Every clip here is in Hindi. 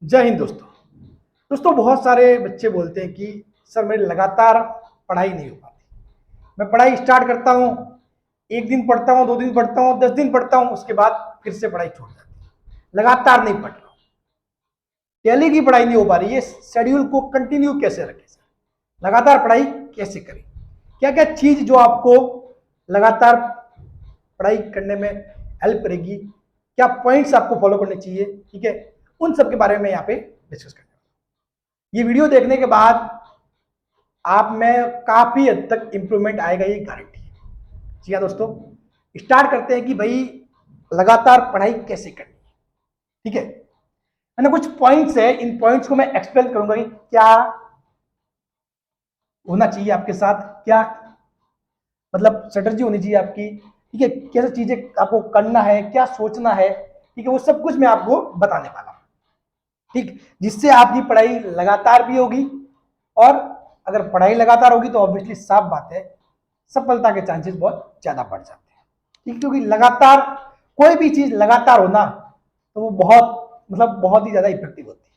जय हिंद दोस्तों। दोस्तों बहुत सारे बच्चे बोलते हैं कि सर मेरी लगातार पढ़ाई नहीं हो पाती। मैं पढ़ाई स्टार्ट करता हूँ, एक दिन पढ़ता हूँ, 2 दिन पढ़ता हूँ, 10 दिन पढ़ता हूँ, उसके बाद फिर से पढ़ाई छूट जाती है। लगातार नहीं पढ़ रहा हूँ, डेली की पढ़ाई नहीं हो पा रही है। शेड्यूल को कंटिन्यू कैसे रखें सर, लगातार पढ़ाई कैसे करें, क्या क्या चीज जो आपको लगातार पढ़ाई करने में हेल्प करेगी, क्या पॉइंट्स आपको फॉलो करने चाहिए, ठीक है, उन सब के बारे में यहाँ पे डिस्कस करें। ये वीडियो देखने के बाद आप में काफी हद तक इंप्रूवमेंट आएगा, ये गारंटी है। जी हाँ दोस्तों, स्टार्ट करते हैं कि भाई लगातार पढ़ाई कैसे करनी है। ठीक है, मैंने कुछ पॉइंट्स है, इन पॉइंट्स को मैं एक्सप्लेन करूंगा कि क्या होना चाहिए आपके साथ, क्या मतलब स्ट्रेटजी होनी चाहिए आपकी, ठीक है, कैसे चीजें आपको करना है, क्या सोचना है, ठीक है, वो सब कुछ मैं आपको बताने वाला हूं। ठीक, जिससे आपकी पढ़ाई लगातार भी होगी, और अगर पढ़ाई लगातार होगी तो ऑब्वियसली साफ बात है सफलता के चांसेस बहुत ज्यादा बढ़ जाते हैं। ठीक, क्योंकि लगातार कोई भी चीज लगातार होना तो वो बहुत मतलब बहुत ही ज्यादा इफेक्टिव होती है।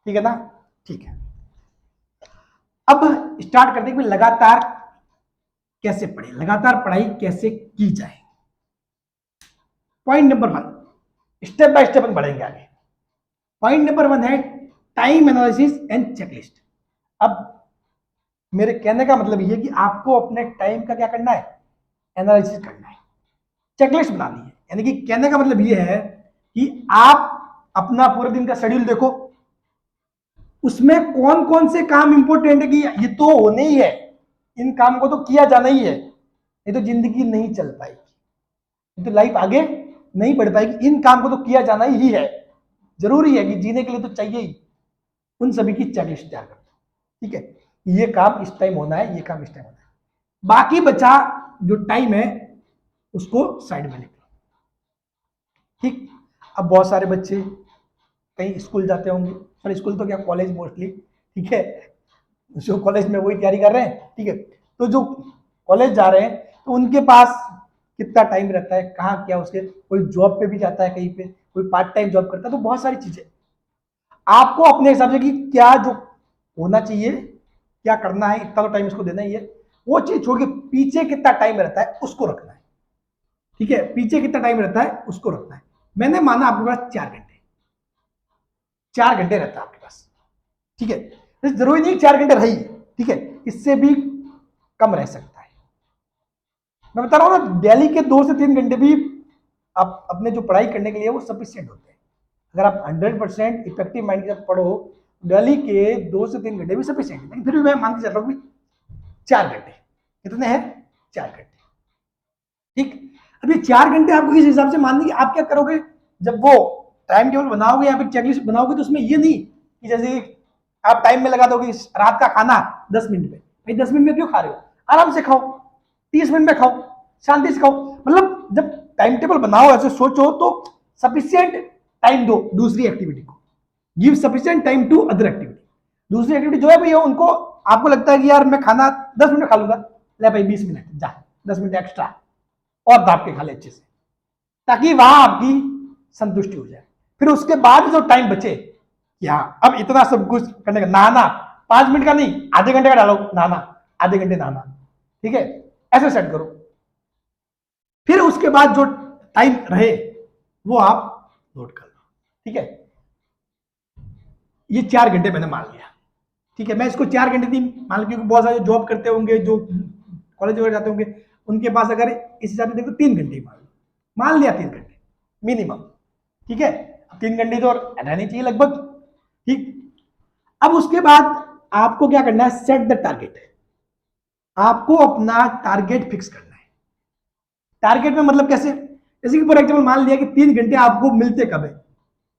ठीक है ना, ठीक है। अब स्टार्ट करते हैं कि लगातार कैसे पढ़े, लगातार पढ़ाई कैसे की जाए। Point number 1, step by step हम बढ़ेंगे आगे। पॉइंट नंबर 1 है टाइम एनालिसिस एंड चेकलिस्ट। अब मेरे कहने का मतलब ये है कि आपको अपने टाइम का क्या करना है, एनालिसिस करना है, चेकलिस्ट बनानी है। यानी कि कहने का मतलब ये है कि आप अपना पूरे दिन का शेड्यूल देखो, उसमें कौन कौन से काम इंपॉर्टेंट है कि ये तो होने ही है, इन काम को तो किया जाना ही है, ये तो जिंदगी नहीं चल पाएगी, ये तो लाइफ आगे नहीं बढ़ पाएगी, इन काम को तो किया जाना ही है, जरूरी है कि जीने के लिए तो चाहिए ही। उन सभी की चेकलिस्ट तैयार कर दो। ठीक है, ये काम इस टाइम होना है, ये काम इस टाइम होना है, बाकी बचा जो टाइम है उसको साइड में लिख लो। ठीक, अब बहुत सारे बच्चे कहीं स्कूल जाते होंगे, सर स्कूल तो क्या कॉलेज मोस्टली, ठीक है, जो कॉलेज में वही तैयारी कर रहे हैं। ठीक है, तो जो कॉलेज जा रहे हैं तो उनके पास कितना टाइम रहता है, कहाँ क्या, उसके कोई जॉब पे भी जाता है, कहीं पे कोई पार्ट टाइम जॉब करता है, तो बहुत सारी चीजें आपको अपने हिसाब से कि क्या जो होना चाहिए, क्या करना है, इतना तो टाइम इसको देना ही है, वो चीज छोड़ के पीछे कितना टाइम रहता है उसको रखना है। ठीक है, पीछे कितना टाइम रहता है उसको रखना है। मैंने माना आपके पास 4 घंटे, 4 घंटे रहता है आपके पास। ठीक है, तो जरूरी नहीं 4 घंटे रही, ठीक है, इससे भी कम रह सकता है। मैं बता रहा हूं ना, डेली के 2 से 3 घंटे भी आप अपने जो पढ़ाई करने के लिए वो सफिशियंट होते हैं। अगर आप 100% इफेक्टिव माइंड के साथ पढ़ो, डेली के 2 से 3 घंटे भी सफिशियंट है, लेकिन फिर भी मैं मान के चल रहा हूँ 4 घंटे। कितने हैं, 4 घंटे। ठीक, अब ये 4 घंटे आपको किस हिसाब से मानने की, आप क्या करोगे जब वो टाइम टेबल बनाओगे या फिर चेकलिस्ट बनाओगे, तो उसमें ये नहीं कि जैसे आप टाइम में लगा दोगे रात का खाना 10 मिनट में, भाई 10 मिनट में क्यों खा रहे हो, आराम से खाओ, 30 मिनट में खाओ, शांति से खाओ। मतलब जब टाइम टेबल बनाओ, ऐसे सोचो तो सफिशियंट टाइम दो दूसरी एक्टिविटी को, give sufficient time to other activity. दूसरी एक्टिविटी जो है भैया उनको, आपको लगता है कि यार मैं खाना 10 मिनट में खा लूंगा, ले भाई 20 मिनट जा, 10 मिनट एक्स्ट्रा और दाप के खा ले अच्छे से, ताकि वहां आपकी संतुष्टि हो जाए। फिर उसके बाद जो टाइम बचे, हाँ अब इतना सब कुछ करने का, नहाना 5 मिनट का नहीं, आधे घंटे का डालो नहाना, आधे घंटे नहाना, ठीक है, ऐसे सेट करो। फिर उसके बाद जो टाइम रहे वो आप नोट कर लो। ठीक है, ये 4 घंटे मैंने मान लिया। ठीक है, मैं इसको 4 घंटे नहीं मान लिया, क्योंकि बहुत सारे जॉब करते होंगे, जो कॉलेज वगैरह जाते होंगे, उनके पास अगर इस हिसाब से देखो 3 घंटे ही मान लिया 3 घंटे मिनिमम। ठीक है, 3 घंटे तो रहनी चाहिए लगभग। ठीक, अब उसके बाद आपको क्या करना है, सेट द टारगेट। आपको अपना टारगेट फिक्स करना है। टारगेट में मतलब कैसे, जैसे कि फॉर एग्जाम्पल मान लिया कि 3 घंटे आपको मिलते कब है।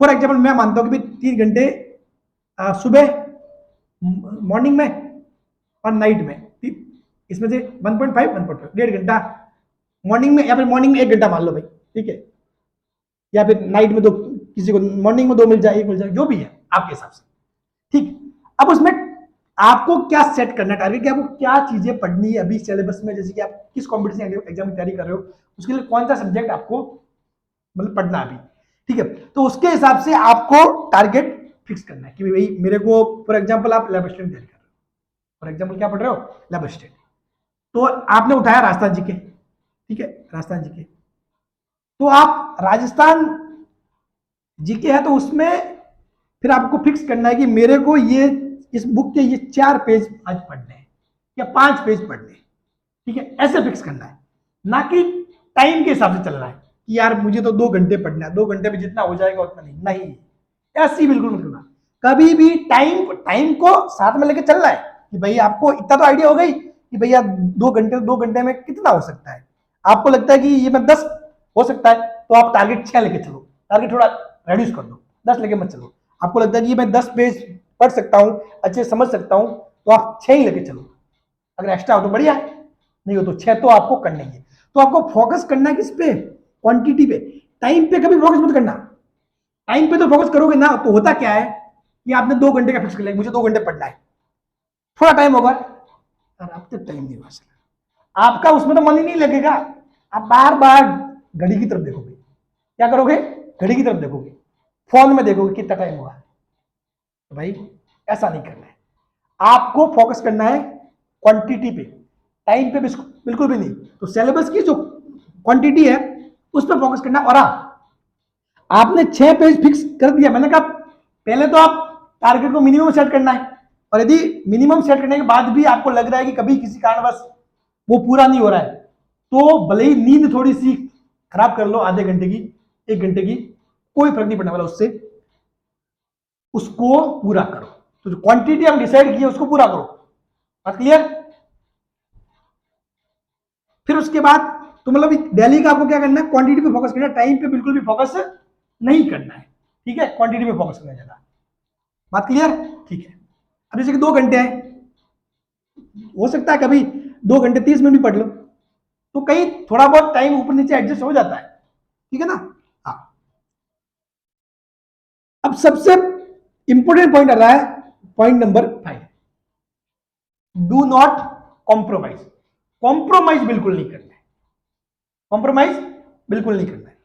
फॉर एग्जाम्पल मैं मानता हूं कि 3 घंटे सुबह मॉर्निंग में और नाइट में, इसमें से 1.5 1.5 1.5 घंटा मॉर्निंग में, या फिर मॉर्निंग में 1 घंटा मान लो भाई, ठीक है, या फिर नाइट में दो, किसी को मॉर्निंग में 2 मिल जाए, 1 मिल जाए, जो भी है आपके हिसाब से। ठीक, अब उसमें आपको क्या सेट करना है टारगेट, कि आपको क्या चीजें पढ़नी है अभी सिलेबस में, जैसे कि आप किस कॉम्पिटिशन एग्जाम की तैयारी कर रहे हो, उसके लिए कौन सा सब्जेक्ट आपको मतलब पढ़ना अभी। ठीक है। तो उसके हिसाब से आपको टारगेट फिक्स करना है कि भाई मेरे को, फॉर एग्जांपल आप लैब स्टूडेंट तैयारी कर रहे हो, फॉर एग्जांपल क्या पढ़ रहे हो, लैब स्टूडेंट, तो आपने उठाया राजस्थान जी के, ठीक है, राजस्थान जी के, तो आप राजस्थान जीके है तो उसमें फिर आपको फिक्स करना है कि मेरे को ये इस बुक के ये 4 पेज आज पढ़ने हैं या 5 पेज पढ़ने हैं, ठीक है, ऐसे फिक्स करना है, ना कि टाइम के हिसाब से चलना है कि यार मुझे तो 2 घंटे पढ़ना है, 2 घंटे में जितना हो जाएगा उतना नहीं, नहीं, ऐसी बिल्कुल मत करना। कभी भी टाइम को साथ में लेके चलना है कि भाई आपको इतना तो आइडिया हो गई कि भैया 2 घंटे में कितना हो सकता है, आपको लगता है कि ये मैं 10 हो सकता है तो आप टारगेट 6 लेके चलो, टारगेट थोड़ा रेड्यूस कर दो, 10 लेके मत चलो। आपको लगता है कि मैं 10 पेज पढ़ सकता हूं, अच्छे समझ सकता हूं, तो आप 6 ही लेके चलो, अगर एक्स्ट्रा हो तो बढ़िया है, नहीं हो तो 6 तो आपको करना ही है। तो आपको फोकस करना है किस पे, क्वांटिटी पे, टाइम पे कभी फोकस मत करना। टाइम पे तो फोकस करोगे ना तो होता क्या है कि आपने 2 घंटे का फिक्स कर लिया, मुझे 2 घंटे पढ़ना है, थोड़ा टाइम होगा और अब तक टाइम नहीं हुआ, आपका उसमें तो मन ही नहीं लगेगा, आप बार बार घड़ी की तरफ देखोगे, क्या करोगे, घड़ी की तरफ देखोगे, फोन में देखोगे कितना टाइम हुआ, तो भाई ऐसा नहीं करना है, आपको फोकस करना है क्वांटिटी पे, टाइम पे बिल्कुल भी नहीं। तो सिलेबस की जो क्वांटिटी है उस पर फोकस करना। और आपने 6 पेज फिक्स कर दिया, मैंने कहा पहले तो आप टारगेट को मिनिमम सेट करना है, और यदि मिनिमम सेट करने के बाद भी आपको लग रहा है कि कभी किसी कारणवश वो पूरा नहीं हो रहा है, तो भले ही नींद थोड़ी सी खराब कर लो, आधे घंटे की, 1 घंटे की, कोई फर्क नहीं पड़ने वाला उससे, उसको पूरा करो। तो जो क्वांटिटी हम डिसाइड किए उसको पूरा करो, बात क्लियर। फिर उसके बाद तो मतलब डेली का आपको क्या करना है, क्वांटिटी पे फोकस करना है, टाइम पे बिल्कुल भी फोकस नहीं करना है, ठीक है, क्वांटिटी पे फोकस करना है ज्यादा, बात क्लियर, ठीक है। अब जैसे कि 2 घंटे हैं, हो सकता है कभी 2 घंटे 30 मिनट भी पढ़ लो, तो कहीं थोड़ा बहुत टाइम ऊपर नीचे एडजस्ट हो जाता है, ठीक है ना। हाँ, अब सबसे इंपॉर्टेंट पॉइंट आ रहा है, point number 5, do not compromise. Compromise बिल्कुल नहीं करना है, कॉम्प्रोमाइज बिल्कुल नहीं करना है।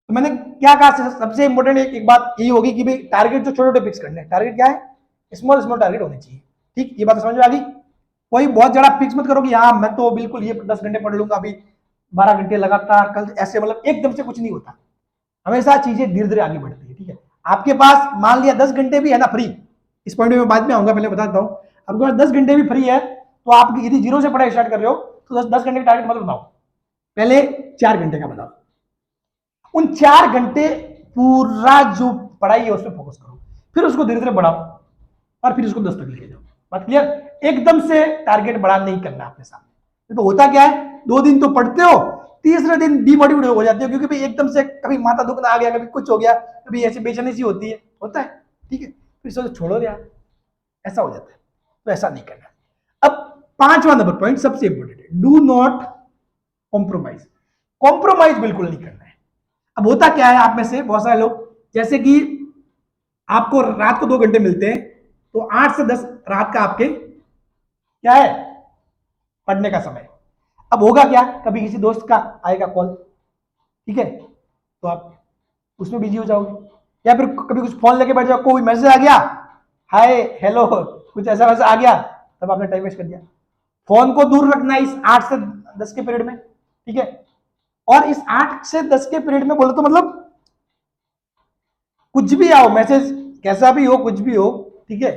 तो मैंने क्या कहा, सबसे इंपॉर्टेंट एक बात यही होगी कि भाई टारगेट जो छोटे छोटे फिक्स करने हैं, टारगेट क्या है, स्मॉल स्मॉल टारगेट होने चाहिए, ठीक, ये बात समझ में आ गई। कोई बहुत ज्यादा फिक्स मत करो कि हाँ मैं तो बिल्कुल ये 10 घंटे पढ़ लूंगा अभी, 12 घंटे लगातार कल, ऐसे मतलब एकदम से कुछ नहीं होता, हमेशा चीजें धीरे धीरे आगे बढ़ती है, ठीक है। आपके पास मान लिया 10 घंटे भी है ना फ्री, इस पॉइंट में बाद में आऊंगा, पहले बताता हूँ, आपके पास 10 घंटे भी फ्री है, तो आप यदि जीरो से पढ़ाई स्टार्ट कर रहे हो तो 10 घंटे का टारगेट मत बनाओ, पहले 4 घंटे का बनाओ, उन 4 घंटे पूरा जो पढ़ाई है उस पर फोकस करो, फिर उसको धीरे धीरे बढ़ाओ और फिर उसको 10 तक लेके जाओ, बात क्लियर। एकदम से टारगेट बड़ा नहीं करना अपने सामने, तो होता क्या है, 2 दिन तो पढ़ते हो, तीसरे दिन डिमोटिवेट हो जाते हो, क्योंकि भाई एकदम से कभी माथा दुखना आ गया, कभी कुछ हो गया, कभी ऐसी बेचैनी सी होती है, होता है, ठीक है, फिर सोचो छोड़ो यार, ऐसा हो जाता है, तो ऐसा नहीं करना। अब 5वां नंबर पॉइंट सबसे इंपॉर्टेंट है, डू नॉट कॉम्प्रोमाइज। कॉम्प्रोमाइज बिल्कुल नहीं करना है। अब होता क्या है, आप में से बहुत सारे लोग, जैसे कि आपको रात को 2 घंटे मिलते हैं, तो 8 से 10 रात का आपके क्या है, पढ़ने का समय। अब होगा क्या, कभी किसी दोस्त का आएगा कॉल, ठीक है, तो आप उसमें बिजी हो जाओगे, या फिर कभी कुछ फोन लेके बैठ जाओ, कोई मैसेज आ गया, हाय हेलो, कुछ ऐसा वैसा आ गया, तब आपने टाइम वेस्ट कर दिया। फोन को दूर रखना है इस 8 से 10 के पीरियड में, ठीक है। और इस 8 से 10 के पीरियड में बोलो तो मतलब कुछ भी आओ मैसेज, कैसा भी हो, कुछ भी हो, ठीक है,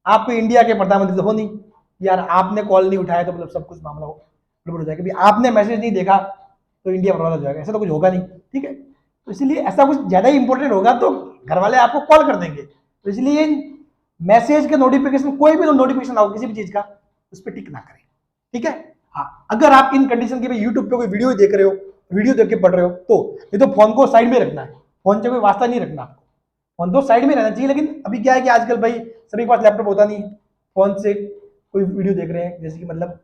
आप इंडिया के प्रधानमंत्री तो हो नहीं यार, आपने कॉल नहीं उठाया तो मतलब सब कुछ मामला गड़बड़ हो जाएगा, आपने मैसेज नहीं देखा तो इंडिया बर्बाद हो जाएगा, ऐसा तो कुछ होगा नहीं, ठीक है। तो इसलिए ऐसा कुछ ज्यादा ही इंपॉर्टेंट होगा तो घर वाले आपको कॉल कर देंगे, तो इसलिए मैसेज के नोटिफिकेशन, कोई भी नोटिफिकेशन आओ किसी भी चीज का, उस पर टिक ना करें, ठीक है। हाँ, अगर आप इन कंडीशन के यूट्यूब पे कोई वीडियो देख रहे हो, वीडियो देख के पढ़ रहे हो, तो ये तो फोन को साइड में रखना है, फोन से कोई वास्ता नहीं रखना आपको, फोन तो साइड में रहना चाहिए। लेकिन अभी क्या है कि आजकल भाई सभी के पास लैपटॉप होता नहीं है, फोन से कोई वीडियो देख रहे हैं, जैसे कि मतलब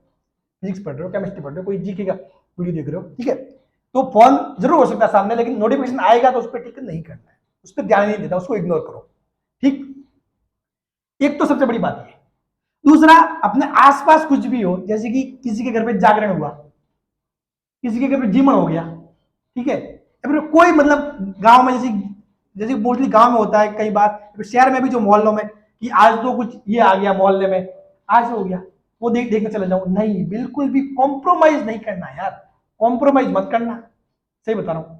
फिजिक्स पढ़ रहे हो, केमिस्ट्री पढ़ रहे हो, कोई जीके का वीडियो देख रहे हो, ठीक है, तो फोन जरूर हो सकता है सामने, लेकिन नोटिफिकेशन आएगा तो उस पर टिक नहीं करना है, उस पर ध्यान नहीं देना, उसको इग्नोर करो, ठीक। एक तो सबसे बड़ी बात है। दूसरा, अपने आसपास कुछ भी हो, जैसे कि किसी के घर पे जागरण हुआ, किसी के घर पे जीवन हो गया, ठीक है, या फिर कोई मतलब गांव में जैसे जैसे मोस्टली गांव में होता है कई बार, शहर में भी जो मोहल्लों में कि आज तो कुछ ये आ गया मोहल्ले में, आज हो गया वो देखने चले जाऊं, नहीं बिल्कुल भी कॉम्प्रोमाइज नहीं करना यार, कॉम्प्रोमाइज मत करना, सही बता रहा हूं।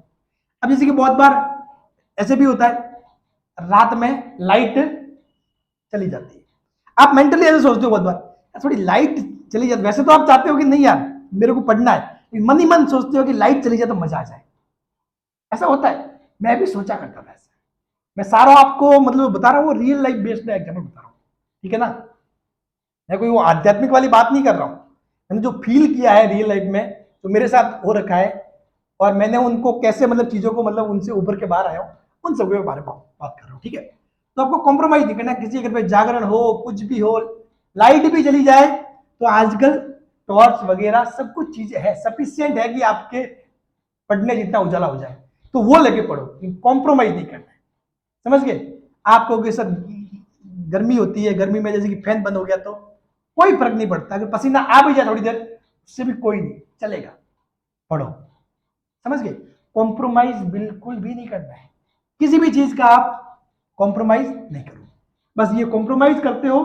अब जैसे कि बहुत बार ऐसे भी होता है रात में लाइट चली जाती है, आप मेंटली ऐसे सोचते हो बहुत बार थोड़ी लाइट चली जाती, वैसे तो आप चाहते हो कि नहीं यार मेरे को पढ़ना है, मन ही मन सोचते हो कि लाइट चली जाए तो मजा आ जाए, ऐसा होता है। मैं भी सोचा करता था ऐसा, मैं सारा आपको मतलब बता रहा हूँ, रियल लाइफ बेस्ड एग्जाम्पल बता रहा हूँ, ठीक है ना, मैं कोई वो आध्यात्मिक वाली बात नहीं कर रहा हूँ, मैंने जो फील किया है रियल लाइफ में तो मेरे साथ हो रखा है, और मैंने उनको कैसे मतलब चीजों को मतलब उनसे उभर के बाहर आया हूँ, उन सब के बारे में बात कर रहा हूँ, ठीक है। तो आपको कॉम्प्रोमाइज नहीं करना, किसी घर पे जागरण हो कुछ भी हो, लाइट भी चली जाए तो आजकल टॉर्च वगैरह सब कुछ चीजें है, सफिशियंट है कि आपके पढ़ने जितना उजाला हो जाए, तो वो लेके पढ़ो, कॉम्प्रोमाइज नहीं करना है, समझ गए। आपको कि सर गर्मी होती है, गर्मी में जैसे कि फैन बंद हो गया तो कोई फर्क नहीं पड़ता, अगर पसीना आ भी जाए थोड़ी देर उससे भी कोई नहीं चलेगा, पढ़ो, समझ गए। कॉम्प्रोमाइज बिल्कुल भी नहीं करना है, किसी भी चीज का आप कॉम्प्रोमाइज नहीं करो, बस ये कॉम्प्रोमाइज करते हो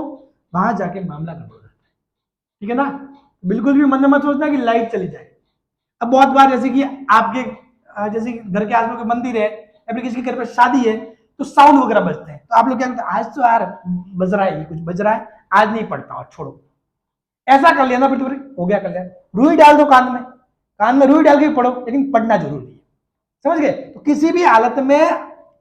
वहां जाके मामला गड़बड़ जाता है, ठीक है ना। बिल्कुल भी मन में मत सोचना कि लाइट चली जाए। अब बहुत बार जैसे कि आपके जैसे कि घर के आसपास कोई मंदिर है या फिर किसी के घर पे शादी है तो साउंड वगैरह बजते हैं, तो आप लोग क्या करते हैं, आज तो यार बज रहा है, कुछ बज रहा है, आज नहीं पढ़ता और छोड़ो, ऐसा कर लिया ना फिर तो हो गया कल्याण, रुई डाल दो कान में रुई डाल के पढ़ो, लेकिन पढ़ना जरूरी है, समझ गए। तो किसी भी हालत में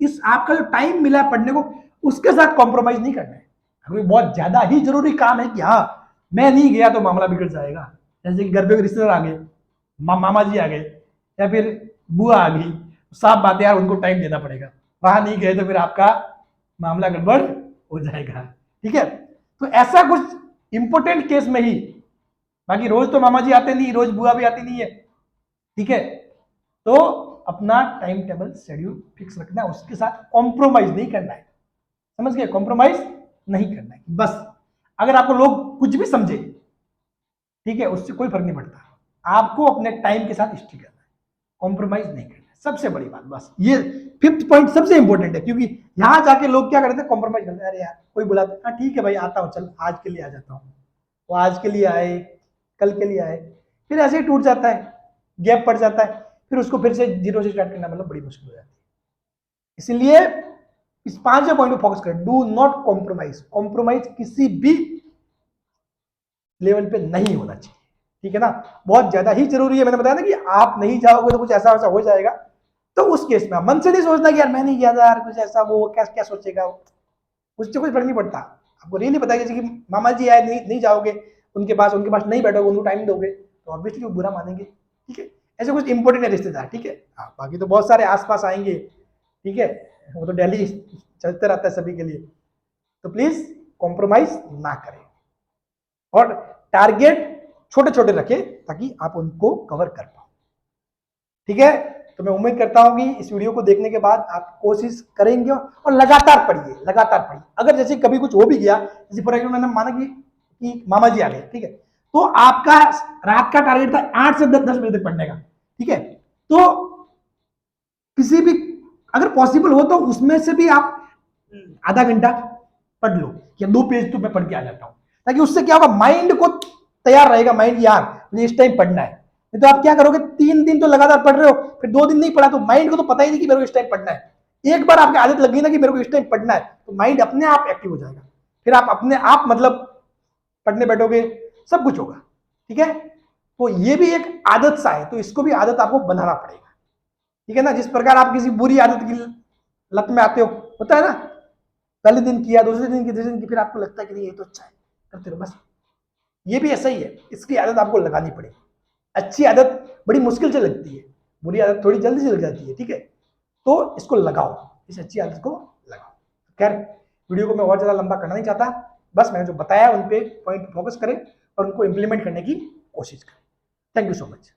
इस आपका जो टाइम मिला है पढ़ने को उसके साथ कॉम्प्रोमाइज नहीं करना है। अगर बहुत ज्यादा ही जरूरी काम है कि हाँ मैं नहीं गया तो मामला बिगड़ जाएगा, जैसे कि घर पे रिश्तेदार आ गए, मामा जी आ गए या फिर बुआ आ गई, साफ बात है यार उनको टाइम देना पड़ेगा, वहां नहीं गए तो फिर आपका मामला गड़बड़ हो जाएगा, ठीक है। तो ऐसा कुछ इंपॉर्टेंट केस में ही, बाकी रोज तो मामा जी आते नहीं, रोज बुआ भी आती नहीं है, ठीक है। तो अपना टाइम टेबल शेड्यूल फिक्स रखना है, उसके साथ कॉम्प्रोमाइज नहीं करना है, समझ गए, कॉम्प्रोमाइज नहीं करना है बस। अगर आपको लोग कुछ भी समझे, ठीक है, उससे कोई फर्क नहीं पड़ता, आपको अपने टाइम के साथ स्टिक करना है, कॉम्प्रोमाइज नहीं करना है, सबसे बड़ी बात बस ये। फिफ्थ पॉइंट सबसे इंपॉर्टेंट है, क्योंकि यहां जाके लोग क्या करते हैं, कॉम्प्रोमाइज करते हैं, अरे यार कोई बुलाते हाँ ठीक है भाई आता हूँ, चल आज के लिए आ जाता हूँ, वो आज के लिए आए, कल के लिए आए, फिर ऐसे ही टूट जाता है, गैप पड़ जाता है, फिर उसको फिर से जीरो से स्टार्ट करना मतलब बड़ी मुश्किल हो जाती है। इसलिए इस पांचवें पॉइंट पर फोकस करें, डू नॉट कॉम्प्रोमाइज, कॉम्प्रोमाइज किसी भी लेवल पे नहीं होना चाहिए, ठीक है ना, बहुत ज्यादा ही जरूरी है। मैंने बताया ना कि आप नहीं जाओगे तो कुछ ऐसा वैसा हो जाएगा, तो उस केस में मन से नहीं सोचना कि यार मैं नहीं गया था यार, कुछ ऐसा वो क्या क्या सोचेगा, उससे कुछ फर्क नहीं पड़ता। आपको रियली पता है जैसे कि मामा जी आए, नहीं जाओगे उनके पास नहीं बैठोगे, उनको टाइम दोगे तो ऑब्वियसली वो बुरा मानेंगे, ठीक है। ऐसे कुछ इंपॉर्टेंट है रिश्तेदार, ठीक है। हाँ बाकी तो बहुत सारे आसपास आएंगे, ठीक है, वो तो डेली चलते रहता है सभी के लिए, तो प्लीज कॉम्प्रोमाइज ना करें और टारगेट छोटे छोटे रखें ताकि आप उनको कवर कर पाओ, ठीक है। तो मैं उम्मीद करता हूं कि इस वीडियो को देखने के बाद आप कोशिश करेंगे और लगातार पढ़िए, लगातार पढ़िए। अगर जैसे कभी कुछ हो भी गया, जैसे फॉर एग्जाम्पल मैंने माना कि मामा जी आ गए, ठीक है, तो आपका रात का टारगेट था 8 से 10 बजे तक पढ़ने का, ठीक है, तो किसी भी अगर पॉसिबल हो तो उसमें से भी आप आधा घंटा पढ़ लो या 2 पेज तो मैं पढ़ के आ जाता हूं, ताकि उससे क्या होगा, माइंड को तैयार रहेगा, माइंड यार मुझे इस टाइम पढ़ना है। नहीं तो आप क्या करोगे, 3 दिन तो लगातार पढ़ रहे हो, फिर 2 दिन नहीं पढ़ा तो माइंड को तो पता ही नहीं कि मेरे को इस टाइम पढ़ना है। एक बार आपकी आदत लग गई ना कि मेरे को इस टाइम पढ़ना है, तो माइंड अपने आप एक्टिव हो जाएगा, फिर आप अपने आप मतलब पढ़ने बैठोगे, सब कुछ होगा, ठीक है। तो ये भी एक आदत सा है, तो इसको भी आदत आपको बनाना पड़ेगा, ठीक है ना। जिस प्रकार आप किसी बुरी आदत की लत में आते हो, होता है ना, पहले दिन किया, दूसरे दिन की, तीसरे दिन की, फिर आपको लगता है कि नहीं ये तो अच्छा है, करते रहो बस। ये भी ऐसा ही है, इसकी आदत आपको लगानी पड़ेगी। अच्छी आदत बड़ी मुश्किल से लगती है, बुरी आदत थोड़ी जल्दी से लग जाती है, ठीक है। तो इसको लगाओ, इस अच्छी आदत को लगाओ। खैर वीडियो को मैं और ज्यादा लंबा करना नहीं चाहता, बस मैंने जो बताया उन पे पॉइंट फोकस करें और उनको इंप्लीमेंट करने की कोशिश करें। Thank you so much.